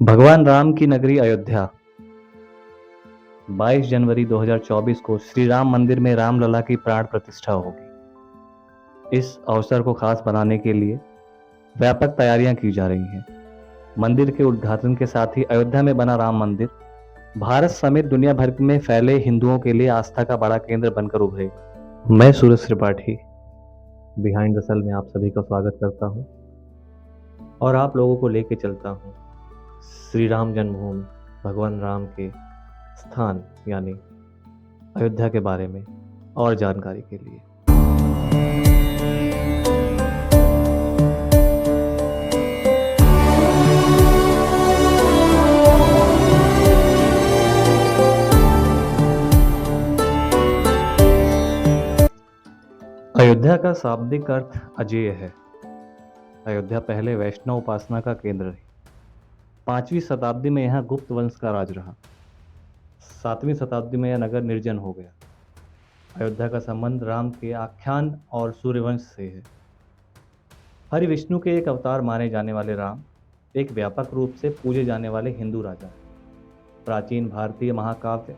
भगवान राम की नगरी अयोध्या 22 जनवरी 2024 को श्री राम मंदिर में रामलला की प्राण प्रतिष्ठा होगी। इस अवसर को खास बनाने के लिए व्यापक तैयारियां की जा रही हैं। मंदिर के उद्घाटन के साथ ही अयोध्या में बना राम मंदिर भारत समेत दुनिया भर में फैले हिंदुओं के लिए आस्था का बड़ा केंद्र बनकर उभरेगा। मैं सूरज त्रिपाठी बिहाइंड द सल में आप सभी का स्वागत करता हूं और आप लोगों को लेके चलता हूं श्री राम जन्मभूमि भगवान राम के स्थान यानी अयोध्या के बारे में और जानकारी के लिए। अयोध्या का शाब्दिक अर्थ अजेय है। अयोध्या पहले वैष्णव उपासना का केंद्र रही। 5वीं शताब्दी में यहाँ गुप्त वंश का राज रहा। 7वीं शताब्दी में यह नगर निर्जन हो गया। अयोध्या का संबंध राम के आख्यान और सूर्यवंश से है। हरि विष्णु के एक अवतार माने जाने वाले राम एक व्यापक रूप से पूजे जाने वाले हिंदू राजा। प्राचीन भारतीय महाकाव्य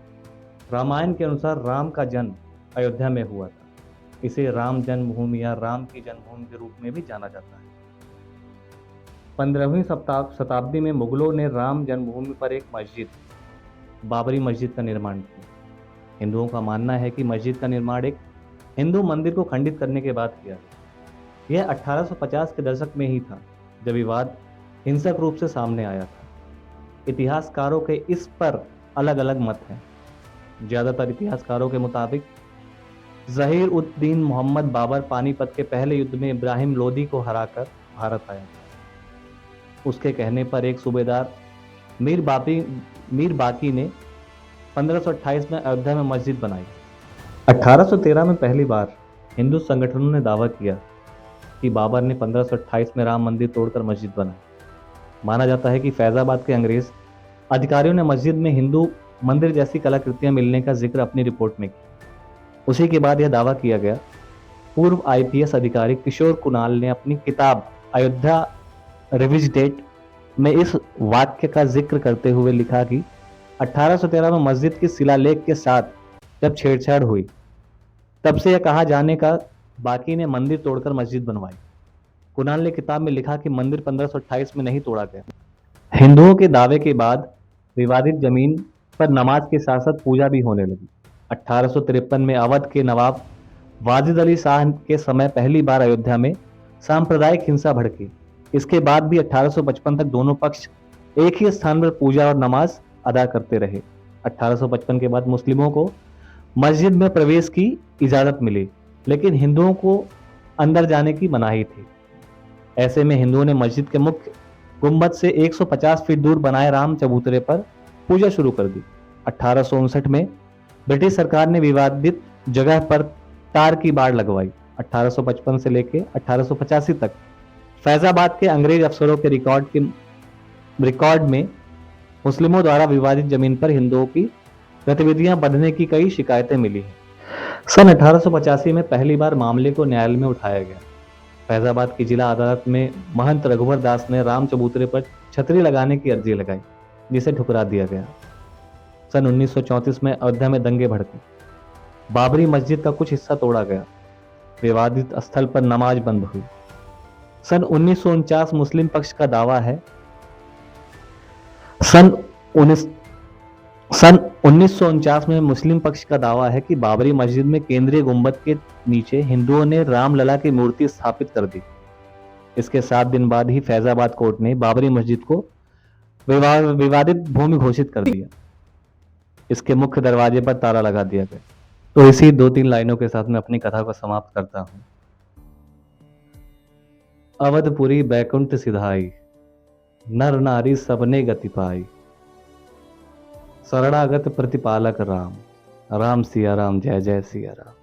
रामायण के अनुसार राम का जन्म अयोध्या में हुआ था। इसे राम जन्मभूमि या राम की जन्मभूमि के रूप में भी जाना जाता है। 15वीं शताब्दी में मुगलों ने राम जन्मभूमि पर एक मस्जिद बाबरी मस्जिद का निर्माण किया। हिंदुओं का मानना है कि मस्जिद का निर्माण एक हिंदू मंदिर को खंडित करने के बाद किया गया। यह 1850 के दशक में ही था जब विवाद हिंसक रूप से सामने आया था। इतिहासकारों के इस पर अलग अलग मत हैं। ज़्यादातर इतिहासकारों के मुताबिक ज़हीर उद दीन मोहम्मद बाबर पानीपत के पहले युद्ध में इब्राहिम लोदी को हराकर भारत आया। उसके कहने पर एक सूबेदार मीर बाकी ने 1528 में अयोध्या में मस्जिद बनाई। 1813 में पहली बार हिंदू संगठनों ने दावा किया कि बाबर ने 1528 में राम मंदिर तोड़कर मस्जिद बनाई। माना जाता है कि फैजाबाद के अंग्रेज अधिकारियों ने मस्जिद में हिंदू मंदिर जैसी कलाकृतियां मिलने का जिक्र अपनी रिपोर्ट में किया। उसी के बाद यह दावा किया गया। पूर्व IPS अधिकारी किशोर कुणाल ने अपनी किताब अयोध्या रिविजिटेड में इस वाक्य का जिक्र करते हुए लिखा कि 1813 में मस्जिद की शिलालेख के साथ जब छेड़छाड़ हुई तब से यह कहा जाने का बाकी ने मंदिर तोड़कर मस्जिद बनवाई। कुणाल ने किताब में लिखा कि मंदिर 1528 में नहीं तोड़ा गया। हिंदुओं के दावे के बाद विवादित जमीन पर नमाज के साथ साथ पूजा भी होने लगी। 1853 में अवध के नवाब वाजिद अली शाह के समय पहली बार अयोध्या में सांप्रदायिक हिंसा भड़की। इसके बाद भी 1855 तक दोनों पक्ष एक ही स्थान पर पूजा और नमाज अदा करते रहे। 1855 के बाद मुस्लिमों को मस्जिद में प्रवेश की इजाजत मिली, लेकिन हिंदुओं को अंदर जाने की मनाही थी। ऐसे में हिंदुओं ने मस्जिद के मुख्य गुंबद से 150 फीट दूर बनाए राम चबूतरे पर पूजा शुरू कर दी। 1859 में ब्रिटिश सरकार ने विवादित जगह पर तार की बाड़ लगवाई। 1855 से लेकर 1885 तक फैजाबाद के अंग्रेज अफसरों के रिकॉर्ड में मुस्लिमों द्वारा विवादित जमीन पर हिंदुओं की गतिविधियां बढ़ने की कई शिकायतें मिली हैं। सन 1885 में पहली बार मामले को न्यायालय में उठाया गया। फैजाबाद की जिला अदालत में महंत रघुवर दास ने राम चबूतरे पर छतरी लगाने की अर्जी लगाई, जिसे ठुकरा दिया गया। सन 1934 में अयोध्या में दंगे भड़के। बाबरी मस्जिद का कुछ हिस्सा तोड़ा गया। विवादित स्थल पर नमाज बंद हुई। सन 1949 मुस्लिम पक्ष का दावा है। सन 1949 में मुस्लिम पक्ष का दावा है कि बाबरी मस्जिद में केंद्रीय गुंबद के नीचे हिंदुओं ने रामलला की मूर्ति स्थापित कर दी। इसके 7 दिन बाद ही फैजाबाद कोर्ट ने बाबरी मस्जिद को विवादित भूमि घोषित कर दिया। इसके मुख्य दरवाजे पर ताला लगा दिया गया। तो इसी 2-3 लाइनों के साथ मैं अपनी कथा को समाप्त करता हूं। अवधपुरी बैकुंठ सिधाई, नर नारी सबने गति पाई। शरणागत प्रतिपालक राम, राम सिया राम, जय जय सिया राम।